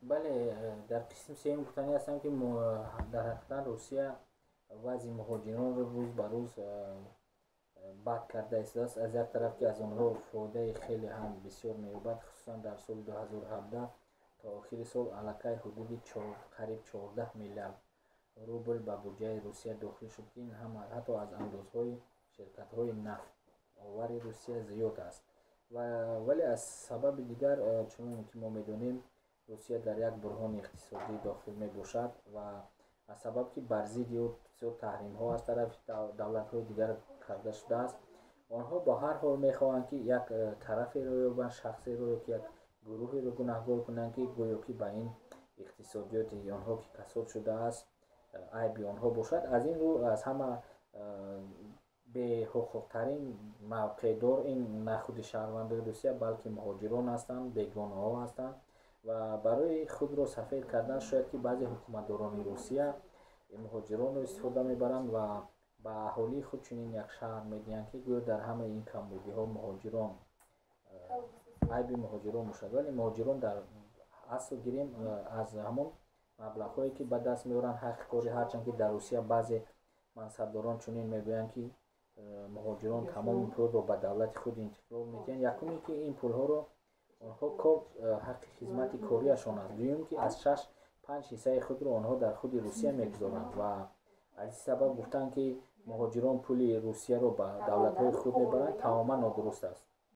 بله، در قسم سیم گفتنی هستم که در حقیقت روسیه وضع مهاجران رو روز به روز بد کرده است. از یک طرف که از آن رو فایده خیلی هم بسیار می‌یابد، خصوصا در سال 2017 تا آخر سال علاقه حدود قریب 14 میلیارد روبل به بودجه روسیه داخل شد که این هم حتی از اندازهای شرکت‌های نفت آور روسیه زیاد است. ولی از سبب دیگر چون که ما می‌دانیم روسیه در یک بحران اقتصادی داخل می‌باشد و از سبب که بر ضد او بسیار تحریم‌ها از طرف دولت‌های دیگر کرده شده است، آنها با هر حال می‌خواهند که یک طرفی رو یا شخصی رو که یک گروهی رو گناهکار کنند که گویا که به این اقتصادیات آنها که کساد شده است عیب آنها باشد. از این رو از همه به حقوق‌ترین موقع دار این نه خود شهروندان روسیه بلکه مهاجران هستند، بیگانه ها هستند و برای خود را سفید کردن شاید که بعضی حکومتداران روسیه این مهاجران رو استفاده میبرند و به اهالی خود چنین یک شهر میدهند که گویا در همه این کمبودی ها مهاجران عیب مهاجران میشد. ولی مهاجران در اصل گیریم از همون مبلغ هایی که به دست میارن حق کاری، هرچند که در روسیه بعضی منصبداران چنین میگویند که مهاجران تمام پول رو به دولت خود انتقال میدن. یکمی که این پول ها رو آنها کار حق خدمت کاریشان است، دوم که از 5 حصه خود رو آنها در خود روسیه میگذارند و از این سبب گفتن که مهاجران پول روسیه رو به دولت های خود میبرند تماما نادرست است.